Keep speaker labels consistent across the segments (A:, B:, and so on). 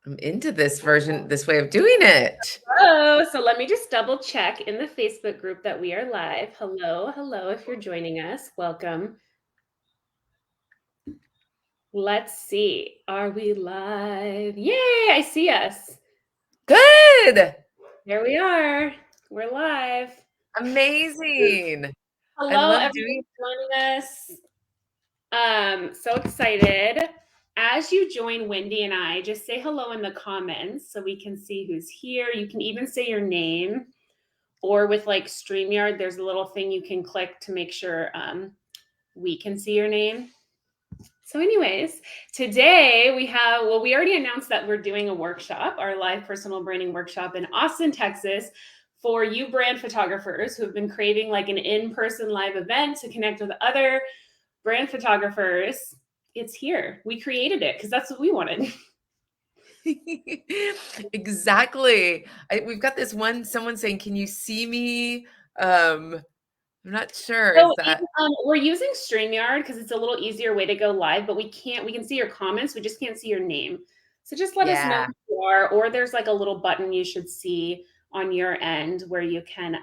A: I'm into this version, this way of doing it.
B: Oh, so let me just double check in the Facebook group that we are live. Hello, hello, if you're joining us, welcome. Let's see. Are we live? Yay, I see us.
A: Good.
B: There we are. We're live.
A: Amazing. I
B: Hello,
A: love doing.
B: everyone joining us. So excited. As you join Wendy and I, just say hello in the comments so we can see who's here. You can even say your name. Or with like StreamYard, there's a little thing you can click to make sure we can see your name. So anyways, today we have, well, we already announced that we're doing a workshop, our live personal branding workshop in Austin, Texas, for you brand photographers who have been craving like an in-person live event to connect with other brand photographers. It's here. We created it because that's what we wanted.
A: Exactly. We've got this one, someone saying, can you see me? I'm not sure. Is
B: So
A: that?
B: we're using StreamYard because it's a little easier way to go live, but we can see your comments. We just can't see your name. So just let us know
A: Yeah.
B: who you are, or there's like a little button you should see on your end where you can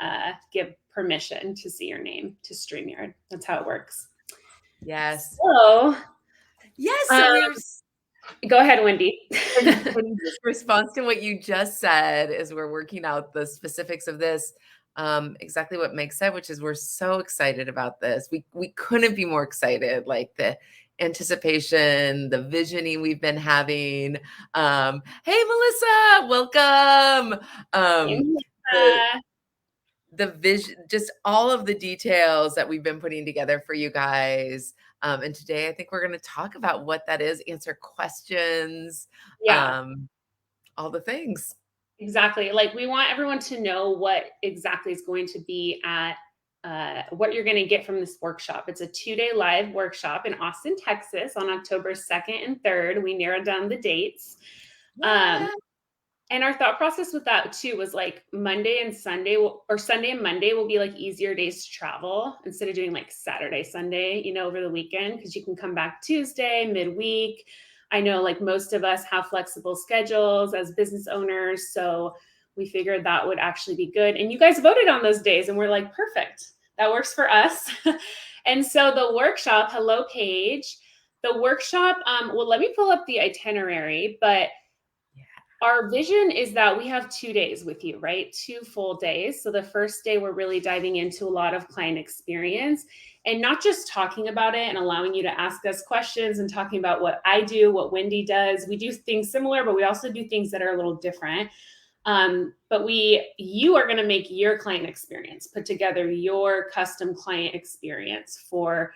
B: give permission to see your name to StreamYard. That's how it works.
A: Yes.
B: So
A: Yes.
B: um,
A: So we were,
B: go ahead, Wendy.
A: in just response to what you just said, as we're working out the specifics of this, exactly what Meg said, which is we're so excited about this. We couldn't be more excited. Like the anticipation, the visioning we've been having. Hey, Melissa, welcome. The
B: Uh,
A: the vision, just all of the details that we've been putting together for you guys. And today I think we're going to talk about what that is, answer questions,
B: yeah.
A: um, all the things.
B: Exactly. Like we want everyone to know what exactly is going to be at what you're going to get from this workshop. It's a 2-day live workshop in Austin, Texas on October 2nd and 3rd. We narrowed down the dates. Um,
A: Yeah.
B: and our thought process with that too was like Monday and Sunday or Sunday and Monday will be like easier days to travel instead of doing like Saturday, Sunday, over the weekend, because you can come back Tuesday, midweek. I know like most of us have flexible schedules as business owners. So we figured that would actually be good. And you guys voted on those days and we're like, perfect. That works for us. And so the workshop, hello, Paige. The workshop, well, let me pull up the itinerary, but our vision is that we have 2 days with you, right? 2 full days. So the first day, we're really diving into a lot of client experience and not just talking about it and allowing you to ask us questions and talking about what I do, what Wendy does. We do things similar, but we also do things that are a little different. But you are going to make your client experience, put together your custom client experience for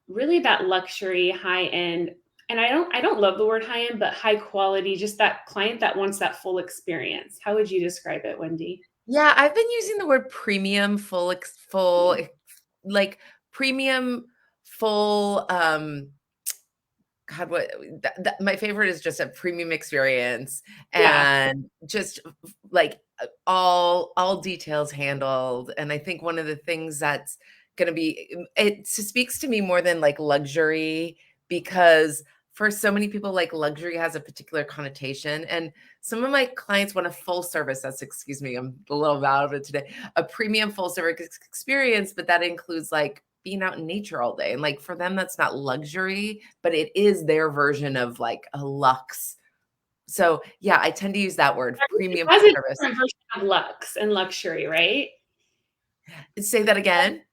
B: really that luxury high end. And I don't love the word high end, but high quality, just that client that wants that full experience. How would you describe it, Wendy?
A: Yeah, I've been using the word premium, like premium, full. God, my favorite is just a premium experience,
B: Yeah.
A: and just like all details handled. And I think one of the things that's going to be, it speaks to me more than like luxury, because for so many people, like luxury has a particular connotation. And some of my clients want a full service, that's, excuse me, I'm a little out of it today, a premium full service experience, but that includes like being out in nature all day. And like for them, that's not luxury, but it is their version of like a luxe. So yeah, I tend to use that word,
B: It
A: premium
B: has
A: full
B: a
A: service.
B: different version of luxe and luxury, right?
A: Say that again.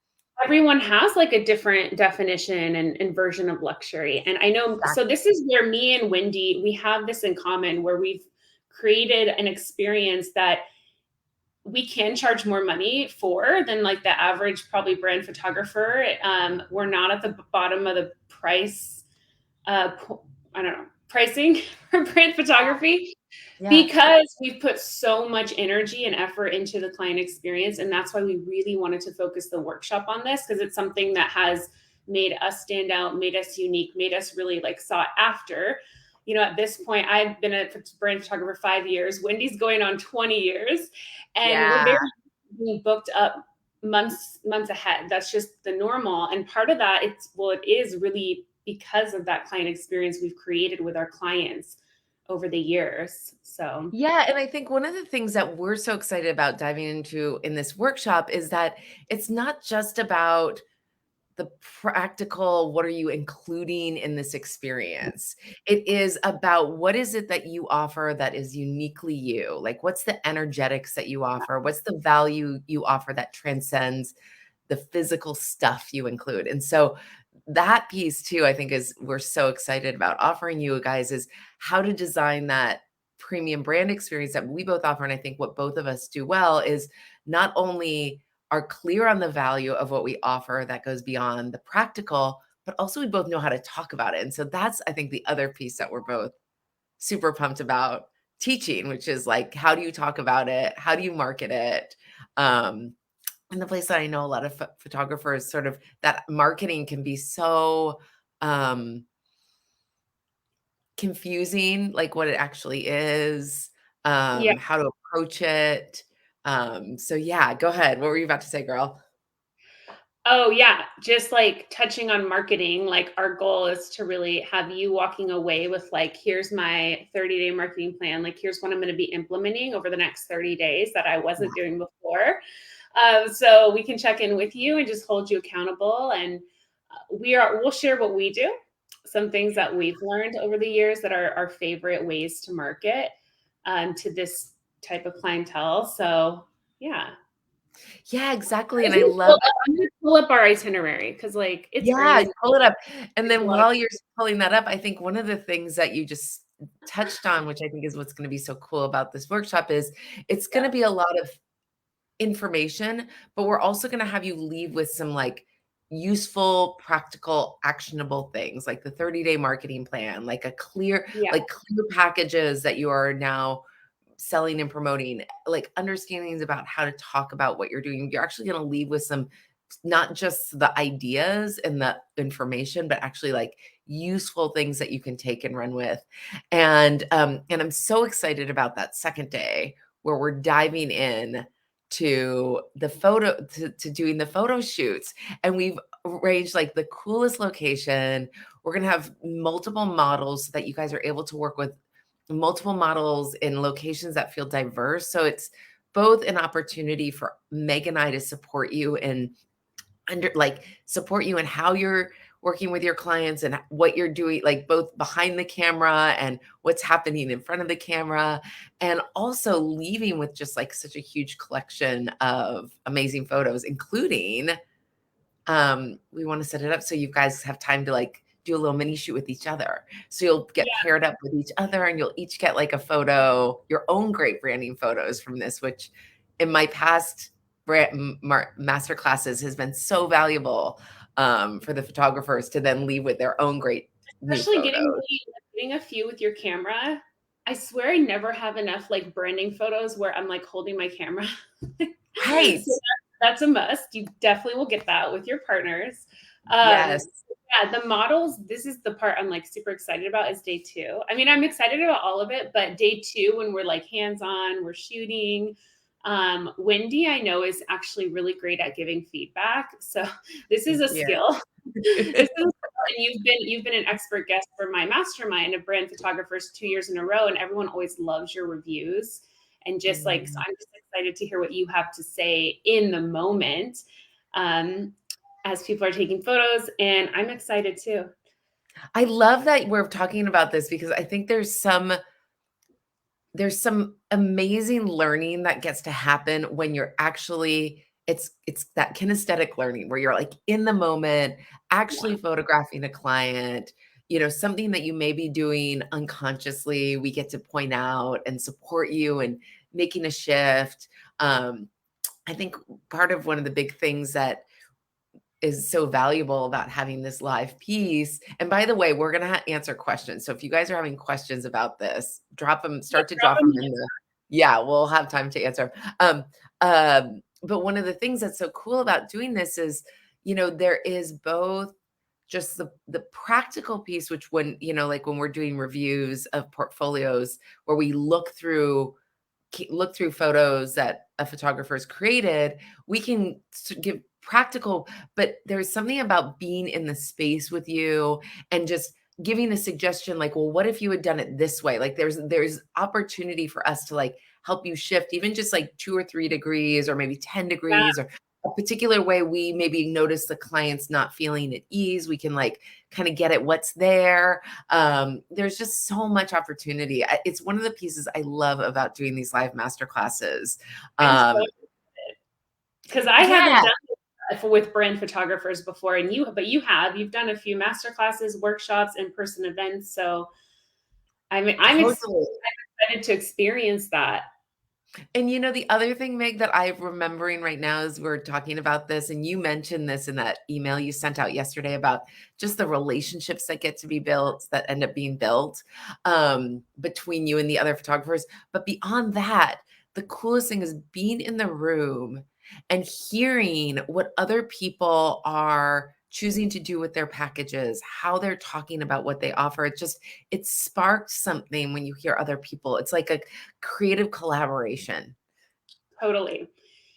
B: Everyone has like a different definition and version of luxury. And I know, so
A: Exactly.
B: this is where me and Wendy, we have this in common where we've created an experience that we can charge more money for than like the average probably brand photographer. We're not at the bottom of the price, uh, I don't know, pricing for brand photography
A: Yeah.
B: because we've put so much energy and effort into the client experience. And that's why we really wanted to focus the workshop on this, because it's something that has made us stand out, made us unique, made us really like sought after. At this point, I've been a brand photographer 5 years. Wendy's going on 20 years, and we're
A: Yeah.
B: very being booked up months ahead. That's just the normal. And part of that, it is really because of that client experience we've created with our clients over the years. So,
A: Yeah, and I think one of the things that we're so excited about diving into in this workshop is that it's not just about the practical, what are you including in this experience? It is about what is it that you offer that is uniquely you? Like, what's the energetics that you offer? What's the value you offer that transcends the physical stuff you include? And so that piece too, I think is we're so excited about offering you guys is how to design that premium brand experience that we both offer. And I think what both of us do well is not only are clear on the value of what we offer that goes beyond the practical, but also we both know how to talk about it. And so that's, I think, the other piece that we're both super pumped about teaching, which is like, how do you talk about it? How do you market it? Um, and the place that I know a lot of photographers sort of that marketing can be so um, confusing, like what it actually is,
B: yeah.
A: how to approach it. So yeah, go ahead. What were you about to say, girl?
B: Oh, yeah, just, like, touching on marketing, like, our goal is to really have you walking away with, like, "Here's my 30-day marketing plan, like, here's what I'm gonna be implementing over the next 30 days that I wasn't doing before." So we can check in with you and just hold you accountable, and, we'll share what we do, some things that we've learned over the years that are our favorite ways to market, to this type of clientele, so, yeah.
A: Yeah, exactly.
B: I'm
A: And I
B: gonna
A: love
B: pull up our itinerary because, like, it's
A: yeah,
B: early.
A: pull it up. And
B: There's a
A: then
B: lot of
A: while you're pulling that up, I think one of the things that you just touched on, which I think is what's going to be so cool about this workshop, is it's going
B: yeah,
A: to be a lot of information, but we're also going to have you leave with some like useful, practical, actionable things like the 30-day marketing plan,
B: yeah,
A: like clear packages that you are now selling and promoting, like understandings about how to talk about what you're doing. You're actually going to leave with some not just the ideas and the information, but actually like useful things that you can take and run with. And I'm so excited about that second day where we're diving in to to doing the photo shoots. And we've arranged like the coolest location. We're gonna have multiple models so that you guys are able to work with multiple models in locations that feel diverse. So it's both an opportunity for Meg and I to support you in support you in how you're working with your clients and what you're doing, like both behind the camera and what's happening in front of the camera, and also leaving with just like such a huge collection of amazing photos, including we want to set it up so you guys have time to like do a little mini shoot with each other. So you'll get
B: yeah.
A: paired up with each other and you'll each get like a photo, your own great branding photos from this, which in my past master classes has been so valuable for the photographers to then leave with their own great new
B: Especially
A: photos.
B: getting a few with your camera. I swear I never have enough, like, branding photos where I'm, like, holding my camera.
A: Right.
B: So that's a must. You definitely will get that with your partners.
A: Yes.
B: Yeah, the models, this is the part I'm, like, super excited about is day 2. I mean, I'm excited about all of it, but day 2 when we're, like, hands-on, we're shooting, Wendy, I know, is actually really great at giving feedback, so this is a
A: Yeah.
B: skill. This is and you've been an expert guest for my mastermind of brand photographers 2 years in a row, and everyone always loves your reviews. And just like, so
A: Mm.
B: I'm just excited to hear what you have to say in the moment, um, as people are taking photos, and I'm excited too.
A: I love that we're talking about this because I think there's some amazing learning that gets to happen when you're actually it's that kinesthetic learning where you're like in the moment
B: Yeah,
A: actually photographing a client, something that you may be doing unconsciously, we get to point out and support you and making a shift. I think part of one of the big things that is so valuable about having this live piece. And by the way, we're going to answer questions. So if you guys are having questions about this, drop them,
B: yeah,
A: start to
B: drop
A: drop them
B: them.
A: in the, yeah, we'll have time to answer. But one of the things that's so cool about doing this is, there is both just the practical piece, which like when we're doing reviews of portfolios where we look through photos that a photographer's created, we can give practical, but there's something about being in the space with you and just giving a suggestion like, well, what if you had done it this way? Like there's opportunity for us to like help you shift even just like 2 or 3 degrees or maybe 10
B: Yeah,
A: degrees or a particular way we maybe notice the client's not feeling at ease. We can like kind of get at what's there. There's just so much opportunity. It's one of the pieces I love about doing these live master classes.
B: I'm so
A: Um,
B: because I haven't
A: yeah,
B: done it with brand photographers before, and you've done a few master classes, workshops, in-person events. So I'm
A: totally.
B: excited to experience that.
A: And you know, the other thing, Meg, that I'm remembering right now as we're talking about this, and you mentioned this in that email you sent out yesterday about just the relationships that get to be built, that end up being built between you and the other photographers. But beyond that, the coolest thing is being in the room and hearing what other people are choosing to do with their packages, how they're talking about what they offer. It sparked something when you hear other people. It's like a creative collaboration.
B: Totally.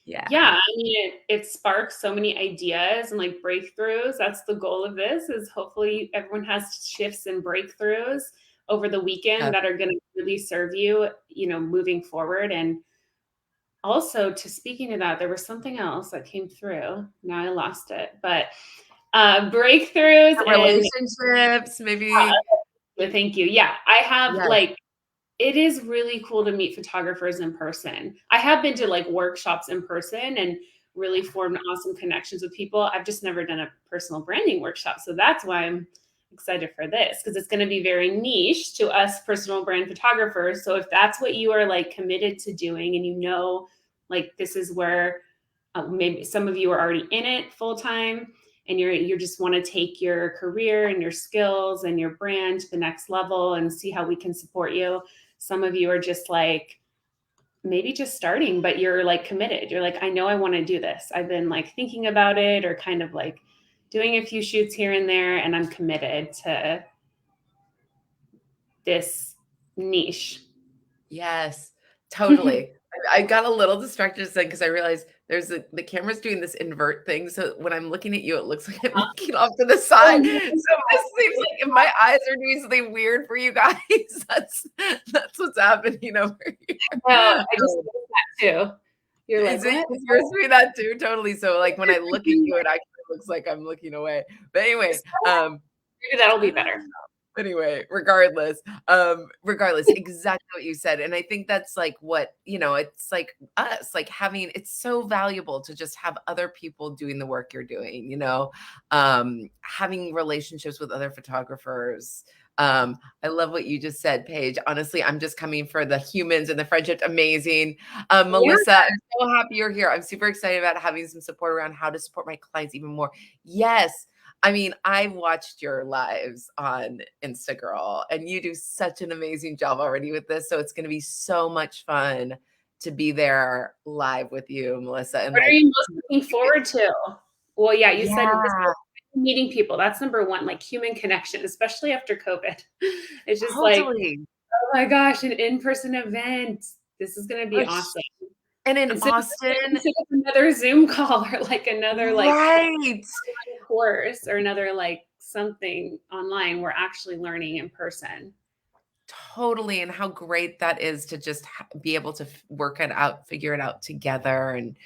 A: Yeah.
B: Yeah, I mean, it sparks so many ideas and like breakthroughs. That's the goal of this is hopefully everyone has shifts and breakthroughs over the weekend
A: Yep.
B: that are going to really serve you, moving forward. And also to speaking of that, there was something else that came through. Now I lost it, but breakthroughs and
A: Relationships, maybe.
B: thank you. Yeah, I have
A: Yes.
B: like it is really cool to meet photographers in person. I have been to like workshops in person and really formed awesome connections with people. I've just never done a personal branding workshop. So that's why I'm excited for this because it's going to be very niche to us personal brand photographers. So if that's what you are like committed to doing and like this is where maybe some of you are already in it full time and you just want to take your career and your skills and your brand to the next level and see how we can support you. Some of you are just like maybe just starting, but you're like committed. You're like, I know I want to do this. I've been like thinking about it or kind of like doing a few shoots here and there, and I'm committed to this niche.
A: Yes, totally. I got a little distracted just then because I realized the camera's doing this invert thing, so when I'm looking at you, it looks like I'm looking off to the
B: Oh,
A: side. So
B: no.
A: this seems like if my eyes are doing something weird for you guys, that's what's happening over
B: No,
A: here.
B: I just noticed that too. You're like, what?
A: Is yours doing that too? Totally. So, like, when I look at you, it actually looks like I'm looking away. But anyway,
B: Maybe that'll be better.
A: anyway, regardless, exactly what you said. And I think that's like what, it's like us, like it's so valuable to just have other people doing the work you're doing, having relationships with other photographers. I love what you just said, Paige. Honestly, I'm just coming for the humans and the friendship. Amazing.
B: Yeah.
A: Melissa, I'm so happy you're here. I'm super excited about having some support around how to support my clients even more. Yes. I mean, I've watched your lives on Instagram, and you do such an amazing job already with this. So it's going to be so much fun to be there live with you, Melissa. And
B: What are
A: like,
B: you most looking forward to? Well, yeah, you said this
A: yeah,
B: meeting people. That's number one, like human connection, especially after COVID. It's just like,
A: totally.
B: oh my gosh, an in-person event. This is going to be
A: For sh-
B: awesome.
A: And in
B: Instead of,
A: Austin,
B: instead of another Zoom call or like another like
A: right.
B: course or another like something online, we're actually learning in person.
A: Totally. And how great that is to just be able to work it out, figure it out together. And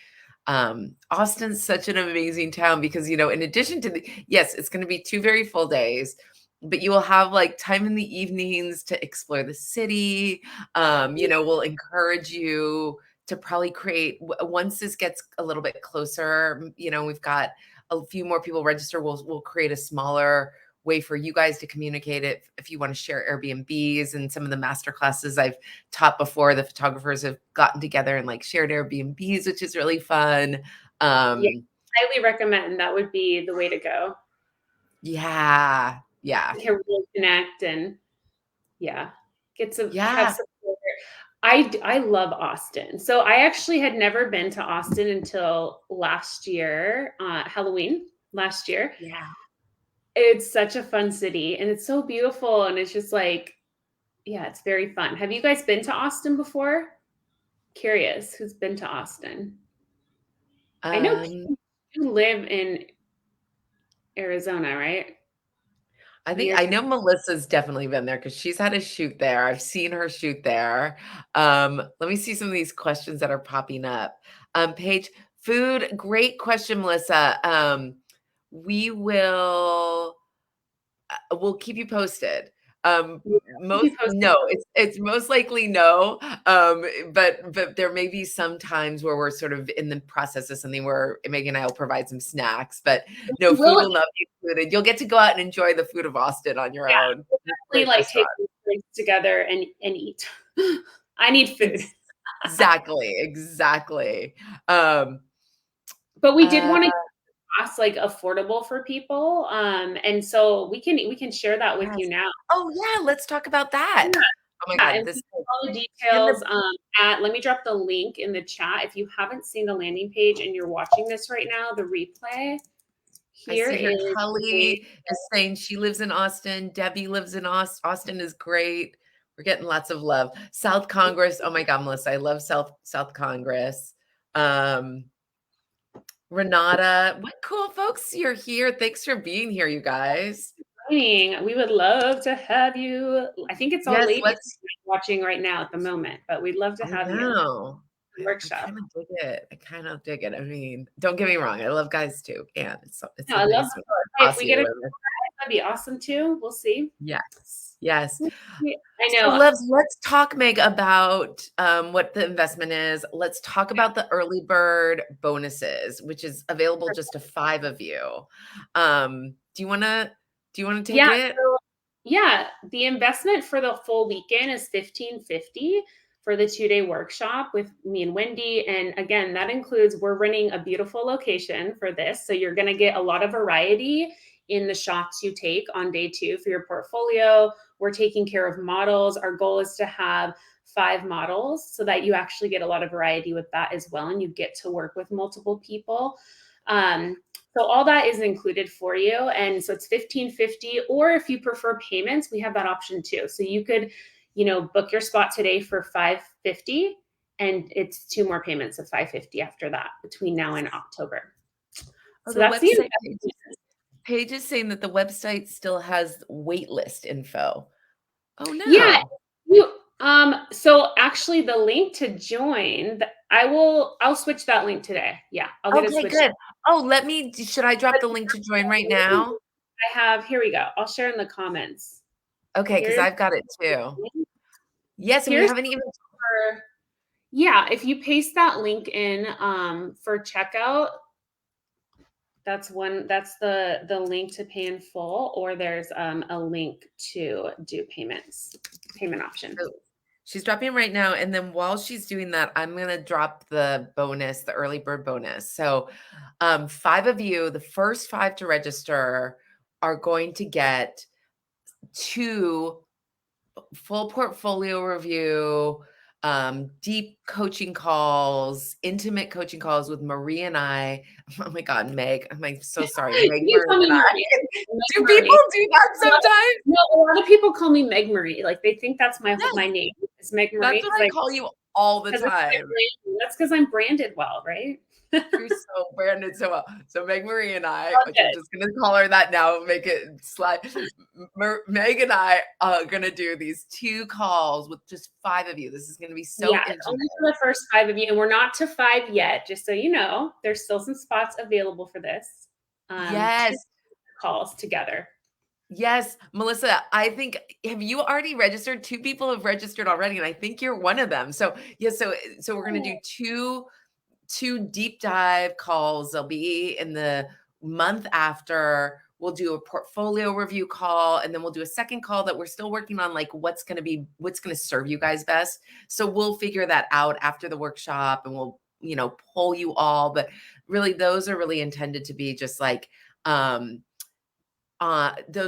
A: Austin's such an amazing town because, in addition to yes, it's going to be 2 very full days, but you will have like time in the evenings to explore the city. We'll encourage you to probably create, once this gets a little bit closer, we've got a few more people register. We'll create a smaller way for you guys to communicate it if you want to share Airbnbs and some of the master classes I've taught before. The photographers have gotten together and like shared Airbnbs, which is really fun.
B: Yeah,
A: Um,
B: highly recommend. That would be the way to go.
A: yeah, yeah,
B: You can really connect and yeah, have
A: yeah,
B: some. I love Austin. So I actually had never been to Austin until last year, Halloween last year.
A: yeah.
B: It's such a fun city and it's so beautiful and it's just like, yeah, it's very fun. Have you guys been to Austin before? Curious who's been to Austin. I know
A: Um,
B: you live in Arizona, right?
A: I know Melissa's definitely been there because she's had a shoot there. I've seen her shoot there. Let me see some of these questions that are popping up. Paige, food, great question, Melissa. We will we'll keep you posted.
B: Yeah, keep
A: Most
B: you posted.
A: no, it's most likely no. But there may be some times where we're sort of in the process of something where Megan and I will provide some snacks, but no,
B: We
A: food
B: will,
A: will not be included. You'll get to go out and enjoy the food of Austin on your
B: yeah,
A: own.
B: we'll
A: Great
B: definitely like take
A: restaurant.
B: these drinks together and eat. I need food.
A: Exactly, exactly. Um,
B: But we did
A: uh,
B: want to cost like affordable for people. And so we can share that with you
A: yes.
B: now.
A: Oh yeah, let's talk about that.
B: Yeah,
A: Oh my
B: yeah,
A: God,
B: and
A: this
B: we all the
A: and
B: details at let me drop the link in the chat. If you haven't seen the landing page and you're watching this right now, the replay,
A: I
B: here
A: see here
B: is the
A: Kelly is saying she lives in Austin. Debbie lives in Austin is great. We're getting lots of love. South Congress. Oh my God, Melissa, I love South Congress. Um, Renata, what cool folks you're here. Thanks for being here, you guys.
B: training. We would love to have you. I think it's all
A: Yes,
B: ladies
A: let's
B: watching right now at the moment, but we'd love to
A: I
B: have you.
A: know. I
B: Workshop.
A: kind of dig it. I kind of dig it. I mean, don't get me wrong. I love guys too. And it's
B: No,
A: so
B: I love
A: nice
B: the
A: when
B: book. Hey, if we
A: bossy
B: get a
A: women.
B: that'd be awesome too. We'll see.
A: Yes. Yes.
B: I
A: So
B: know.
A: let's talk, Meg, about what the investment is. Let's talk about the early bird bonuses, which is available just to 5 of you. Do you wanna take
B: Yeah,
A: it?
B: so yeah, the investment for the full weekend is 1550 for the 2-day workshop with me and Wendy. And again, that includes we're running a beautiful location for this. So you're going to get a lot of variety in the shots you take on day 2 for your portfolio. We're taking care of models. Our goal is to have 5 models so that you actually get a lot of variety with that as well. And you get to work with multiple people. So all that is included for you. And so it's 1550, or if you prefer payments, we have that option too. So you could, book your spot today for 550 and it's 2 more payments of 550 after that between now and October.
A: Oh,
B: So
A: the
B: that's the
A: website
B: investment.
A: page is saying that the website still has wait list info. Oh,
B: Yeah,
A: no.
B: you so actually the link to join, I'll switch that link today. Yeah, I'll get it
A: Okay,
B: switched.
A: good. Oh, should I drop the link to join right now?
B: I have, here we go. I'll share in the comments.
A: Okay, because 'cause
B: Here's
A: I've got it too. Yes, and we
B: here's
A: haven't even
B: for Yeah, if you paste that link in for checkout, that's the link to pay in full, or there's a link to do payment option.
A: so she's dropping right now, and then while she's doing that, I'm gonna drop the bonus, the early bird bonus. So, 5 of you, the first 5 to register are going to get 2 full portfolio review, deep coaching calls, intimate coaching calls with Marie and I. Oh my God, Meg. I'm so sorry. Meg,
B: You
A: Marie
B: call me
A: and I.
B: Marie. Meg
A: Do people
B: Marie.
A: do that sometimes?
B: No, a lot of people call me Meg Marie. Like they think that's
A: Yes,
B: my name. It's Meg
A: that's
B: Marie
A: what
B: because
A: I call you all the
B: that's my
A: time.
B: brand. That's because I'm branded well, right?
A: You're so branded so well. So Meg Marie and I,
B: All
A: which I'm
B: good.
A: just gonna call her that now, make it slide. Meg and I are gonna do these 2 calls with just 5 of you. This is gonna be so
B: Yeah, it's
A: intimate.
B: only for the first 5 of you, and we're not to 5 yet, just so you know. There's still some spots available for this. 2
A: Yes.
B: calls together.
A: Yes, Melissa, I think have you already registered? 2 people have registered already, and I think you're one of them. So, yeah, so we're gonna do 2 deep dive calls. They'll be in the month after. We'll do a portfolio review call, and then we'll do a second call that we're still working on, like what's gonna serve you guys best. So we'll figure that out after the workshop, and we'll, poll you all. But really, those are really intended to be just like, those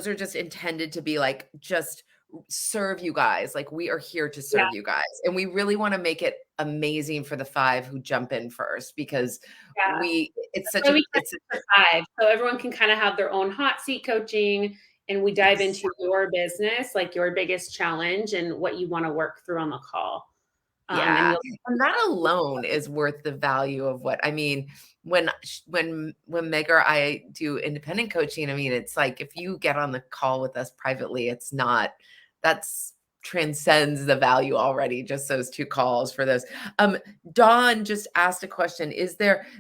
A: are just intended to be like just serve you guys. Like we are here to
B: Yeah,
A: serve you guys. And we really want to make it amazing for the 5 who jump in first because
B: yeah.
A: we it's
B: That's
A: such
B: why
A: a
B: we kept
A: it's
B: it for 5, so everyone can kinda have their own hot seat coaching, and we dive into
A: exactly
B: your business, like your biggest challenge and what you wanna work through on the call. And
A: Yeah,
B: you'll
A: and that alone is worth the value of what I mean, when Meg or I do independent coaching, I mean, it's like if you get on the call with us privately, it's not that's transcends the value already, just those 2 calls for those. Um, Dawn just asked a question,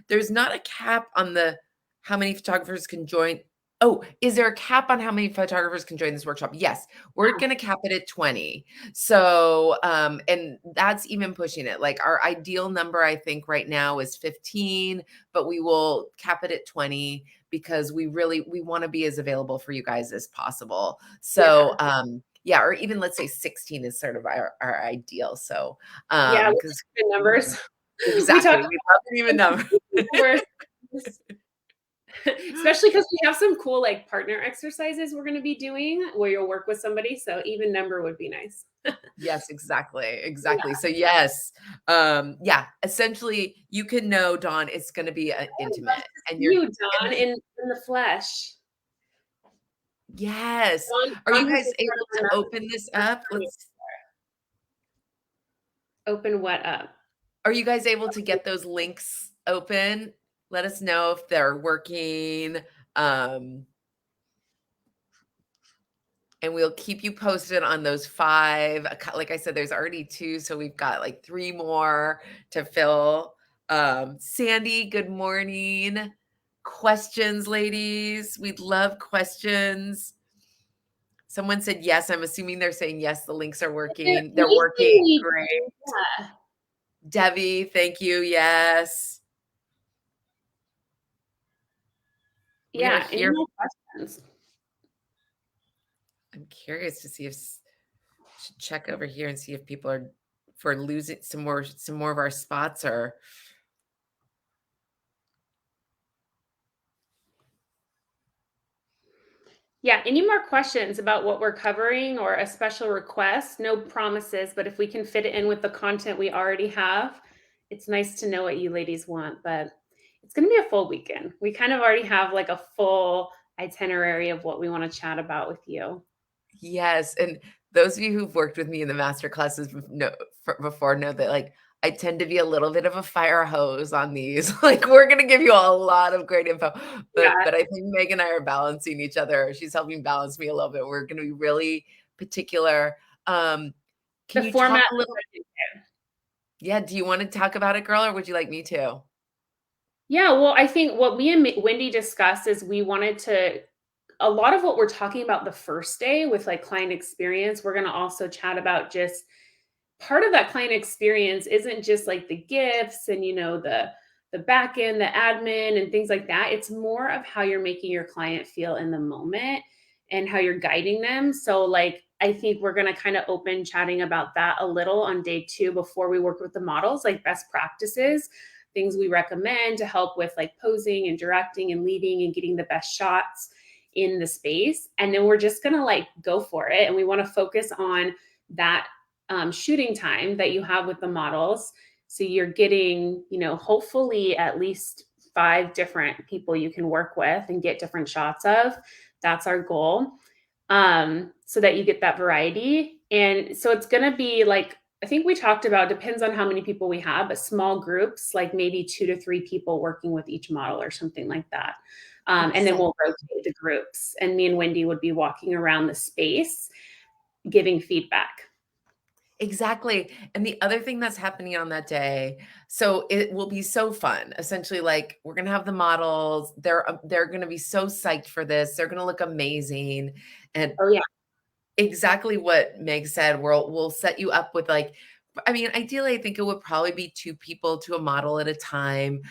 A: there's not a cap on the how many photographers can join. Oh, is there a cap on how many photographers can join this workshop? Yes, we're gonna cap it at 20. So, and that's even pushing it. Like our ideal number, I think right now is 15, but we will cap it at 20 because we want to be as available for you guys as possible. So,
B: yeah.
A: yeah, or even let's say 16 is sort of our ideal. So,
B: Yeah, we
A: because
B: talked even numbers. We
A: exactly,
B: talked
A: we love an even number.
B: numbers, especially because we have some cool, like, partner exercises we're gonna be doing where you'll work with somebody, so even number would be nice.
A: Yes, exactly,
B: Yeah.
A: exactly. So yes, yeah, essentially you can know, Dawn, it's gonna be,
B: I would love
A: intimate
B: to
A: and
B: see
A: you're
B: you,
A: and
B: Dawn, in the flesh.
A: yes. Are you
B: Dawn who's
A: guys
B: a part
A: able
B: of
A: to
B: our
A: open this up?
B: mastermind. Open what up?
A: Are you guys able to get those links open? Let us know if they're working, um, and we'll keep you posted on those 5. Like I said, there's already 2, so we've got like 3 more to fill. Sandy, good morning. Questions, ladies? We'd love questions. Someone said yes. I'm assuming they're saying yes, the links are working. They're working.
B: Amazingly
A: Great.
B: yeah.
A: Debbie, thank you. Yes. We are
B: Yeah, any
A: here.
B: more questions?
A: I'm curious to see if should check over here and see if people are for losing some more of our spots or
B: Yeah, any more questions about what we're covering or a special request? No promises, but if we can fit it in with the content we already have, it's nice to know what you ladies want, but it's going to be a full weekend. We kind of already have like a full itinerary of what we want to chat about with you.
A: yes, and those of you who've worked with me in the master classes before know that like I tend to be a little bit of a fire hose on these. Like we're gonna give you a lot of great info, but
B: Yeah,
A: but I think Meg and I are balancing each other. She's helping balance me a little bit. We're gonna be really particular. Um, can
B: the
A: you talk
B: format.
A: a little? Yeah, do you want to talk about it, girl, or would you like me to?
B: Yeah, well, I think what me and Wendy discussed is we wanted to a lot of what we're talking about the first day with like client experience, we're going to also chat about just part of that client experience isn't just like the gifts and the back end, the admin and things like that. It's more of how you're making your client feel in the moment and how you're guiding them. So like I think we're going to kind of open chatting about that a little on day 2 before we work with the models, like best practices, things we recommend to help with like posing and directing and leading and getting the best shots in the space. And then we're just going to like go for it. And we want to focus on that shooting time that you have with the models. So you're getting, hopefully at least 5 different people you can work with and get different shots of. That's our goal. So that you get that variety. And so it's going to be like, I think we talked about, depends on how many people we have, but small groups, like maybe 2 to 3 people working with each model or something like that. And then we'll
A: Exactly.
B: rotate the groups. And me and Wendy would be walking around the space giving feedback.
A: Exactly. And the other thing that's happening on that day, so it will be so fun. Essentially, like we're gonna have the models. They're gonna be so psyched for this. They're gonna look amazing. And
B: Oh, yeah.
A: exactly what Meg said. We'll set you up with like, I mean, ideally, I think it would probably be 2 people to a model at a time.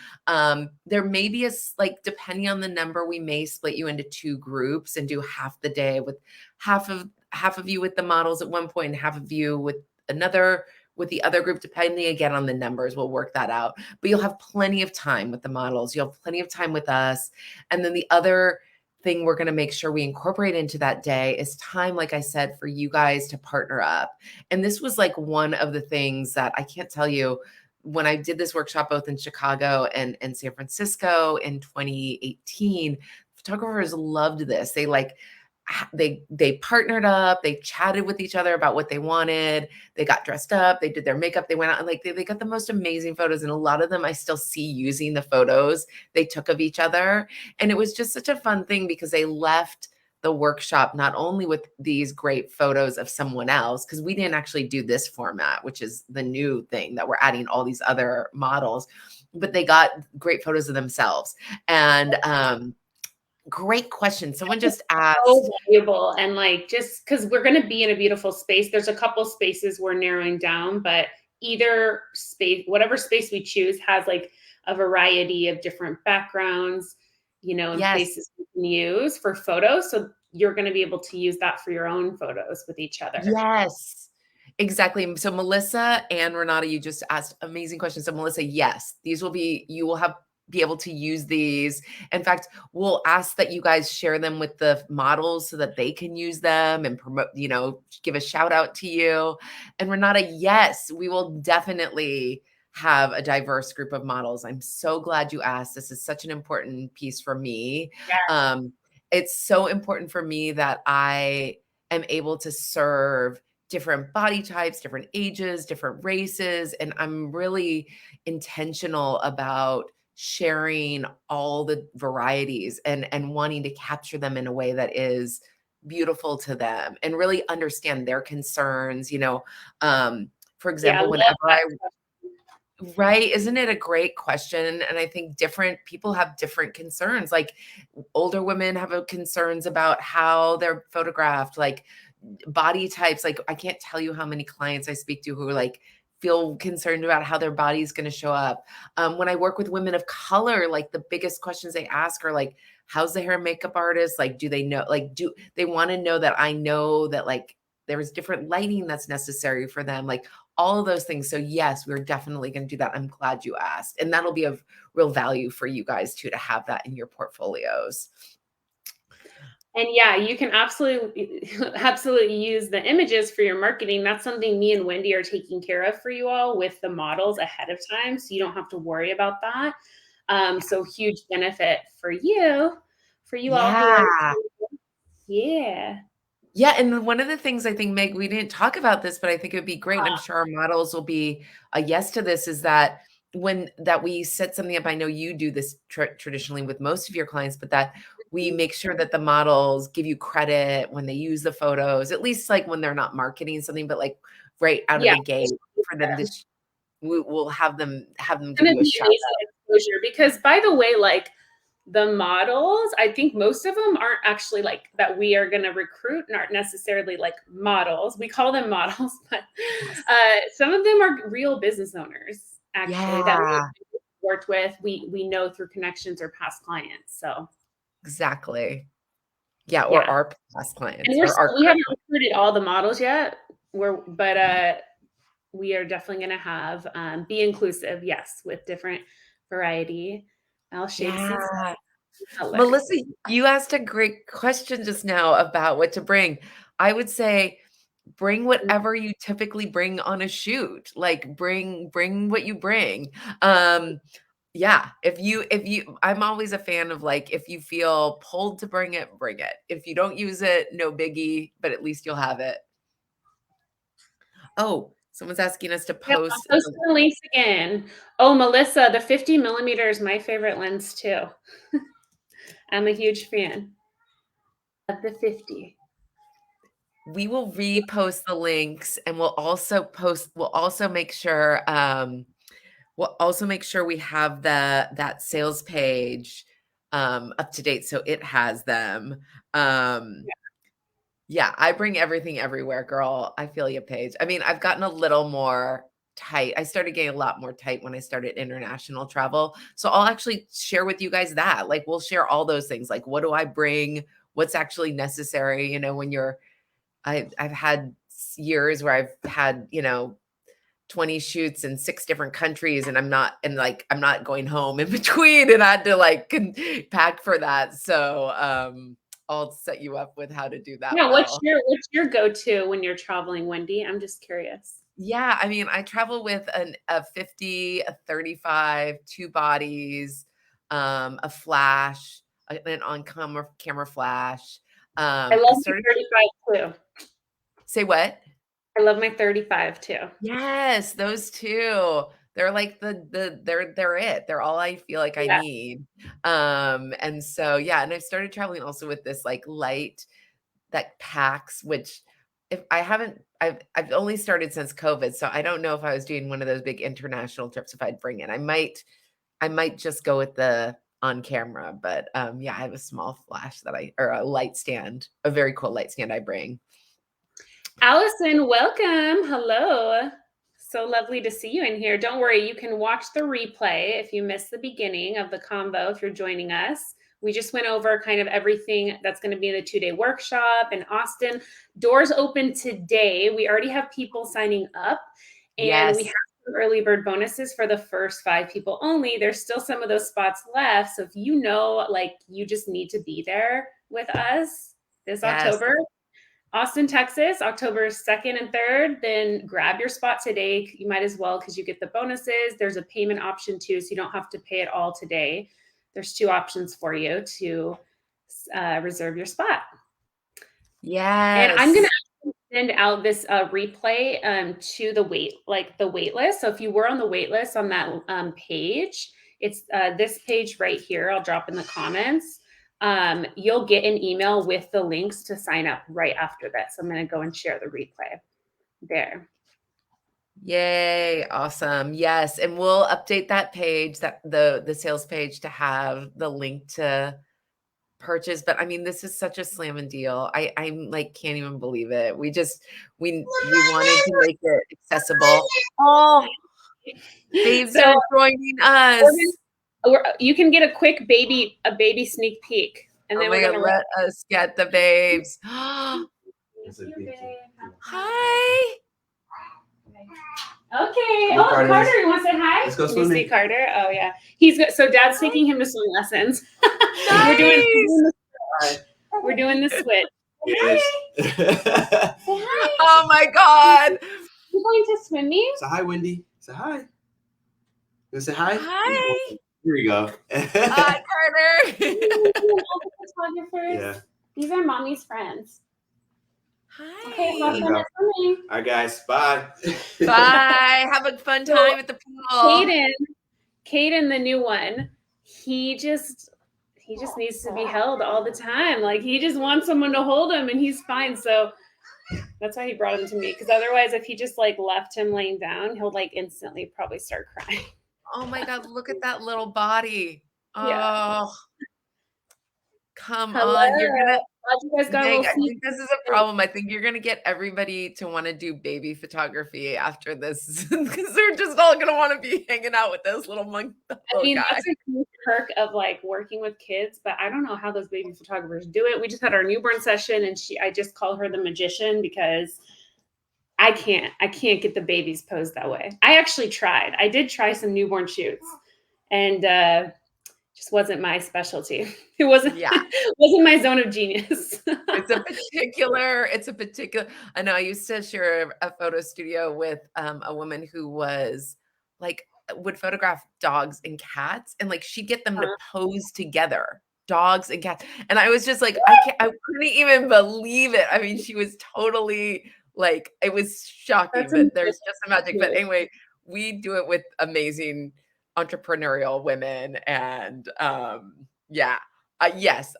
A: There may be like depending on the number, we may split you into 2 groups and do half the day with half of you with the models at one point, and half of you another with the other group, depending again on the numbers. We'll work that out. But you'll have plenty of time with the models. You'll have plenty of time with us. And then the other thing we're going to make sure we incorporate into that day is time, like I said, for you guys to partner up. And this was like one of the things that I can't tell you when I did this workshop both in Chicago and San Francisco in 2018, photographers loved this. They like they partnered up, they chatted with each other about what they wanted, they got dressed up, they did their makeup, they went out and like they got the most amazing photos. And a lot of them I still see using the photos they took of each other. And it was just such a fun thing because they left the workshop not only with these great photos of someone else, because we didn't actually do this format, which is the new thing that we're adding all these other models, but they got great photos of themselves. And great question. Someone just
B: So
A: asked,
B: valuable, and like just because we're going to be in a beautiful space, there's a couple spaces we're narrowing down, but either space, whatever space we choose, has like a variety of different backgrounds, and
A: yes,
B: places we can use for photos. So you're going to be able to use that for your own photos with each other.
A: yes, exactly. So Melissa and Renata, you just asked amazing questions. So Melissa, yes, these will be, you will be able to use these. In fact, we'll ask that you guys share them with the models so that they can use them and promote, give a shout out to you. And Renata, yes, we will definitely have a diverse group of models. I'm so glad you asked. This is such an important piece for me. Um, it's so important for me that I am able to serve different body types, different ages, different races. And I'm really intentional about sharing all the varieties and wanting to capture them in a way that is beautiful to them and really understand their concerns. For
B: Yeah, I
A: example,
B: love
A: whenever
B: that.
A: right, isn't it a great question? And I think different people have different concerns. Like older women have concerns about how they're photographed, like body types. Like I can't tell you how many clients I speak to who are like feel concerned about how their body's going to show up. When I work with women of color, like the biggest questions they ask are like, how's the hair and makeup artist? Like, do they know, like, do they want to know that I know that like there's different lighting that's necessary for them? Like all of those things. So yes, we're definitely going to do that. I'm glad you asked. And that'll be of real value for you guys too, to have that in your portfolios.
B: And yeah, you can absolutely absolutely use the images for your marketing. That's something me and Wendy are taking care of for you all with the models ahead of time, so you don't have to worry about that. So huge benefit for you all who are,
A: Yeah.
B: yeah.
A: Yeah, and then one of the things I think, Meg, we didn't talk about this, but I think it would be great, and I'm sure our models will be a yes to this, is that when that we set something up, I know you do this traditionally with most of your clients, but that we make sure that the models give you credit when they use the photos, at least like when they're not marketing something, but like right out of
B: Yeah,
A: the gate for them to, we'll have them
B: it's
A: give
B: gonna
A: you a
B: be
A: shout
B: amazing
A: out.
B: exposure because, by the way, like, the models, I think most of them aren't actually like that we are going to recruit and aren't necessarily like models. We call them models, but
A: Yes.
B: some of them are real business owners actually that we
A: Yeah,
B: worked with. We know through connections or past clients. So
A: exactly. Yeah, or
B: yeah,
A: our past
B: and
A: clients or our
B: we
A: current.
B: haven't recruited all the models yet. But we are definitely going to have be inclusive, yes, with different variety, all shapes and
A: Yeah.
B: colors.
A: Melissa, you asked a great question just now about what to bring. I would say bring whatever you typically bring on a shoot. Like bring what you bring. Yeah, if you I'm always a fan of like if you feel pulled to bring it, bring it. If you don't use it, no biggie, but at least you'll have it. Oh, someone's asking us to
B: Yep,
A: post
B: I'll post the links again. Oh, Melissa, the 50 millimeter is my favorite lens too. I'm a huge fan of the 50.
A: we will repost the links and we'll also make sure we have that sales page up to date so it has them. Um yeah, I bring everything everywhere, girl. I feel you, Paige. I mean, I've gotten a little more tight. I started getting a lot more tight when I started international travel. So I'll actually share with you guys that. Like we'll share all those things. Like what do I bring? What's actually necessary, when you're I've had years where I've had, 20 shoots in 6 different countries and I'm not going home in between and I had to like pack for that. So, I'll set you up with how to do that
B: Yeah,
A: well.
B: what's your go-to when you're traveling, Wendy? I'm just curious.
A: Yeah, I mean, I travel with a 50, a 35, 2 bodies, a flash, an on camera flash.
B: I
A: I
B: love
A: started.
B: my 35 too.
A: Say what?
B: I love my 35 too.
A: Yes, those 2. They're like they're it. They're all I feel like I
B: Yeah.
A: need. And so, yeah, and I've started traveling also with this, like, light that packs, which if I haven't I've only started since COVID, so I don't know if I was doing one of those big international trips if I'd bring it. I might just go with the on camera, but, yeah, I have a small flash that I or a light stand, a very cool light stand I bring.
B: Allison, welcome. Hello. So lovely to see you in here. Don't worry, you can watch the replay if you missed the beginning of the combo if you're joining us. We just went over kind of everything that's going to be in the 2-day workshop in Austin. Doors open today. We already have people signing up, and we have
A: Yes.
B: some early bird bonuses for the first 5 people only. There's still some of those spots left. So if you know, like, you just need to be there with us this
A: Yes.
B: October, Austin, Texas, October 2nd and 3rd, then grab your spot today. You might as well because you get the bonuses. There's a payment option too, so you don't have to pay it all today. There's 2 options for you to reserve your spot. And I'm going
A: Yes.
B: to send out this replay to the wait list. So if you were on the wait list on that page, it's this page right here. I'll drop in the comments. You'll get an email with the links to sign up right after this. I'm going to go and share the replay there.
A: Yay, awesome. Yes, and we'll update that page, that the sales page to have the link to purchase, but I mean, this is such a slamming deal. I'm like can't even believe it. We wanted to make it accessible. Oh, babes
B: So
A: are joining us.
B: you can get a quick baby sneak peek, and
A: Oh
B: then
A: my
B: we're
A: God,
B: going to
A: let us get the babes. Hi.
B: Okay.
C: Come on,
B: Oh,
C: Carter.
B: Carter, you want to say hi?
C: Let's go
B: Can you
C: swimming.
B: see Carter? Oh yeah, he's good. So Dad's
A: Hi.
B: taking him to swim lessons. we're doing
A: Nice.
B: we're doing the switch.
C: Yes.
B: Say hi.
A: Oh my God.
B: You going to swimming?
C: Say hi, Wendy. Say hi. You want to say hi?
A: Hi.
C: Here we go.
A: Hi, Carter.
B: All the photographers.
C: Yeah.
B: These are mommy's friends. Okay,
A: Hi.
B: well,
C: There we go.
B: swimming.
C: All right, guys. Bye.
A: Bye. Have a fun time at the pool.
B: Caden, the new one, he just needs to be held all the time. Like he just wants someone to hold him, and he's fine. So that's why he brought him to me. Because otherwise, if he just like left him laying down, he'll like instantly probably start crying.
A: Oh my God, look at that little body.
B: Yeah.
A: Oh, come
B: Hello.
A: on. You're gonna
B: Glad you guys got a
A: Meg,
B: little
A: I
B: sneak
A: think this is a problem. I think you're gonna get everybody to want to do baby photography after this because they're just all gonna want to be hanging out with this little
B: I
A: little
B: mean,
A: guy.
B: that's a huge perk of like working with kids, but I don't know how those baby photographers do it. We just had our newborn session, and I just call her the magician because I can't get the babies posed that way. I actually tried. I did try some newborn shoots, and just wasn't my specialty. It wasn't
A: Yeah.
B: wasn't my zone of genius.
A: It's a particular. I know I used to share a photo studio with a woman who was like would photograph dogs and cats and like she'd get them to pose together, dogs and cats. And I was just like, I couldn't even believe it. I mean, she was totally like it was shocking,
B: That's
A: but there's just a magic. But
B: amazing.
A: anyway, we do it with amazing entrepreneurial women and yeah. Yes,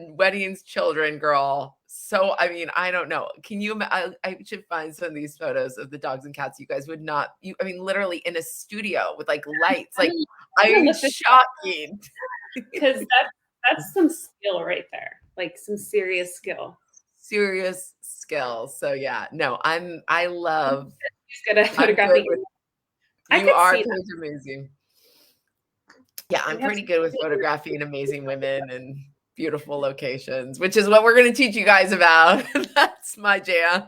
A: weddings, children, girl. So, I mean, I don't know. Can you I should find some of these photos of the dogs and cats you guys would not I mean, literally in a studio with, like, lights, like,
B: I'm gonna
A: I'm
B: look this
A: shocking.
B: because that's some skill right there, like some serious skill.
A: Serious skills. So, yeah, no, I love
B: She's good at
A: I'm good
B: photographing.
A: with
B: I
A: you
B: could
A: are
B: see that.
A: Paige amazing. Yeah, I'm
B: We have
A: pretty good with photographing amazing women and beautiful locations, which is what we're gonna teach you guys about. That's my jam.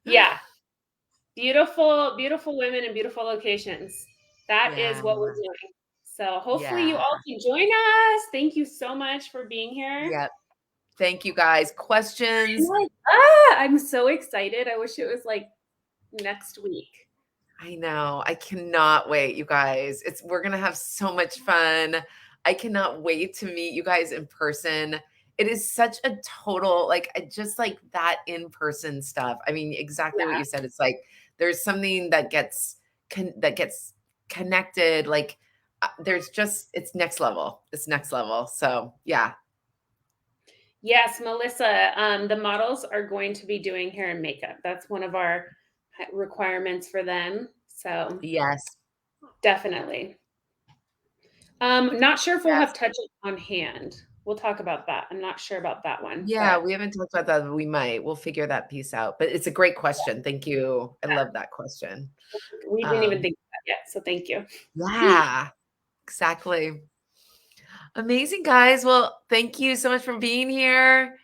B: yeah, beautiful women and beautiful locations. That is
A: Yeah,
B: what we're doing. So hopefully you
A: yeah,
B: all can join us. Thank you so much for being here.
A: yep. Thank you guys. Questions?
B: I'm so excited. I wish it was like next week.
A: I know. I cannot wait, you guys. We're gonna have so much fun. I cannot wait to meet you guys in person. it is such a total, like, just like that in-person stuff. I mean, exactly what
B: Yeah.
A: you said. It's like there's something that gets connected. Like there's just it's next level. It's next level. So yeah.
B: Yes, Melissa, the models are going to be doing hair and makeup. That's one of our requirements for them. So
A: Yes.
B: definitely. Not sure if we'll have
A: Yes.
B: touch on hand. We'll talk about that. I'm not sure about that one,
A: Yeah,
B: but
A: we haven't talked about that, but we might. We'll figure that piece out. But it's a great question. Thank you. I love that question.
B: we didn't even
A: Um,
B: think of that yet. So thank you.
A: yeah, exactly. Amazing, guys. Well, thank you so much for being here.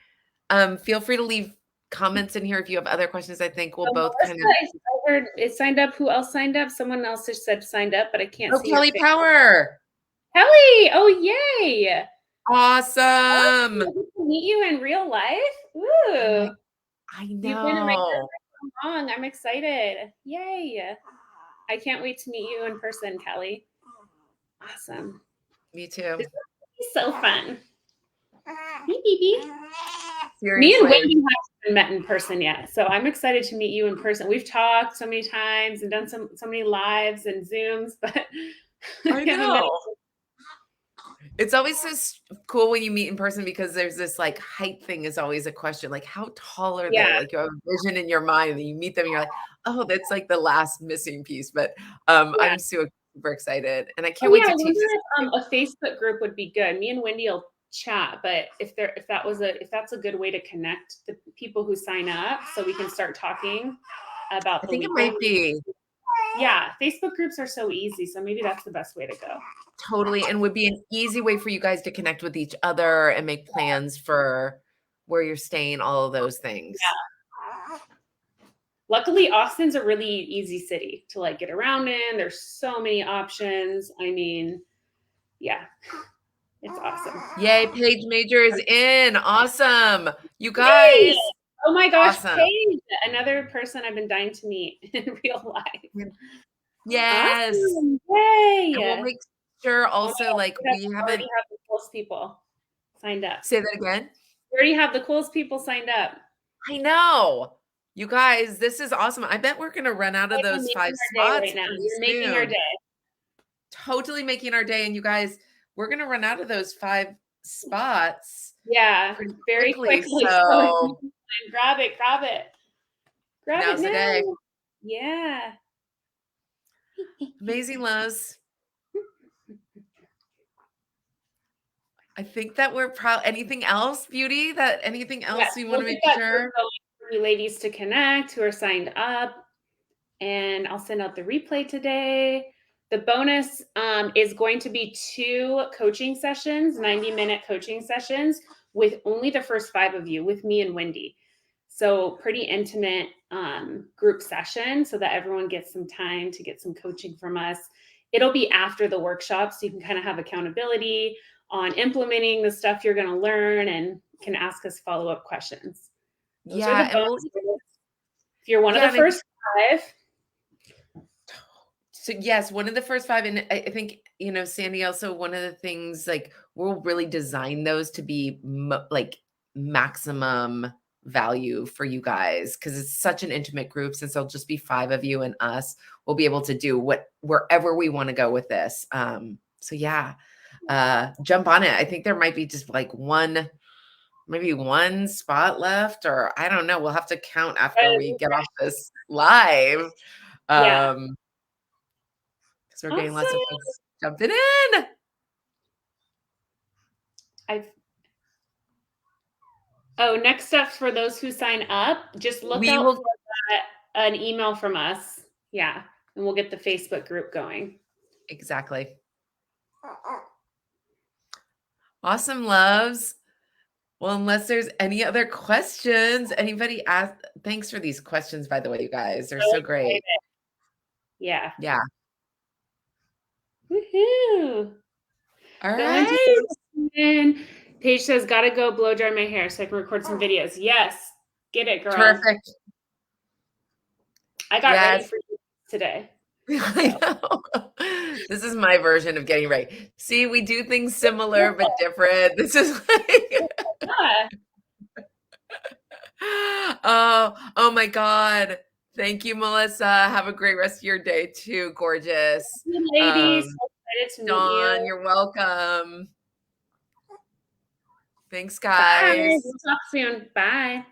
A: Feel free to leave comments in here if you have other questions. I think we'll
B: So
A: both kind
B: Melissa,
A: of.
B: I heard it signed up. Who else signed up? Someone else just said signed up, but I can't
A: Oh,
B: see your
A: Kelly
B: face.
A: Power.
B: Kelly! Oh, yay!
A: Awesome.
B: Oh, I get to meet you in real life.
A: Oh
B: Ooh,
A: I
B: you've been in my group
A: know.
B: for so long. I'm excited. Yay! I can't wait to meet you in person, Kelly. Awesome.
A: Me too.
B: This is so fun. Hey, baby. Me and
A: Seriously.
B: Wendy haven't been met in person yet, so I'm excited to meet you in person. We've talked so many times and done so many lives and Zooms, but
A: I
B: we haven't met.
A: know. It's always so cool when you meet in person because there's this like height thing is always a question. Like, how tall are they?
B: Yeah,
A: Like, you have a vision in your mind and then you meet them and you're like, oh, that's like the last missing piece. But
B: yeah.
A: I'm super excited and I
B: Oh
A: can't wait
B: yeah,
A: to
B: I
A: teach
B: wonder
A: this.
B: if a Facebook group would be good. Me and Wendy will chat, but if that's a good way to connect the people who sign up, so we can start talking
A: I
B: about the
A: think it
B: weekend.
A: might be
B: Yeah, Facebook groups are so easy, so maybe that's the best way to go.
A: totally and would be an easy way for you guys to connect with each other and make plans for where you're staying, all of those things.
B: Luckily, Austin's a really easy city to like get around in. There's so many options. I mean, yeah, it's awesome.
A: Yay, Paige Major is in. Awesome. You
B: Yay!
A: guys.
B: Oh my gosh,
A: Awesome.
B: Paige, another person I've been dying to meet in real life.
A: Yes.
B: Awesome.
A: And we'll
B: Yay.
A: make sure
B: Oh my
A: also
B: gosh,
A: like
B: we
A: we
B: already
A: haven't
B: have the coolest people signed up.
A: say that again.
B: We already have the coolest people signed up.
A: I know. You guys, this is awesome. I bet we're gonna run out of
B: We're
A: those
B: making
A: 5
B: our day
A: spots
B: right now.
A: pretty
B: You're making our
A: soon.
B: day.
A: Totally making our day. And you guys, we're gonna run out of those 5 spots
B: Yeah,
A: pretty
B: very
A: quickly.
B: quickly. So if you
A: So
B: can grab it, grab it. Grab it
A: now's the day.
B: now. Yeah.
A: Amazing loves. I think that we're proud. Anything else, Beauty? That anything
B: Yes,
A: else we want
B: we'll
A: to
B: get
A: make
B: that group
A: sure?
B: going for you ladies to connect who are signed up. And I'll send out the replay today. The bonus is going to be 2 coaching sessions, 90-minute coaching sessions with only the first 5 of you, with me and Wendy. So pretty intimate group session so that everyone gets some time to get some coaching from us. It'll be after the workshop, so you can kind of have accountability on implementing the stuff you're going to learn and can ask us follow-up questions. Those are
A: Yeah,
B: the
A: and we'll
B: bonuses. If you're one of
A: yeah,
B: the
A: and
B: first 5,
A: so yes, one of the first 5, and I think, you know, Sandy, also one of the things, like, we'll really design those to be like maximum value for you guys because it's such an intimate group. Since there'll just be 5 of you and us, we'll be able to do wherever we want to go with this. So yeah, jump on it. I think there might be just like maybe one spot left, or I don't know. We'll have to count after we get off this live.
B: yeah.
A: 'Cause we're getting lots of
B: Awesome.
A: folks jumping in.
B: Next up for those who sign up, just look
A: We
B: out
A: will
B: for an email from us. Yeah. And we'll get the Facebook group going.
A: exactly. Awesome, loves. Well, unless there's any other questions, anybody ask. Thanks for these questions, by the way, you guys. They're so great.
B: Yeah.
A: Yeah.
B: Woohoo.
A: All
B: Dylan just
A: right.
B: in. Paige says, gotta go blow dry my hair so I can record some videos. Yes. Get it, girl.
A: Terrific.
B: I got ready
A: Yes.
B: for you today.
A: I know. This is my version of getting ready. See, we do things similar but different. This is like
B: Yeah.
A: Oh my God. Thank you, Melissa. Have a great rest of your day too. Gorgeous.
B: You ladies, so excited to meet you.
A: Dawn, you're welcome. Thanks,
B: Bye.
A: guys.
B: We'll talk soon. Bye.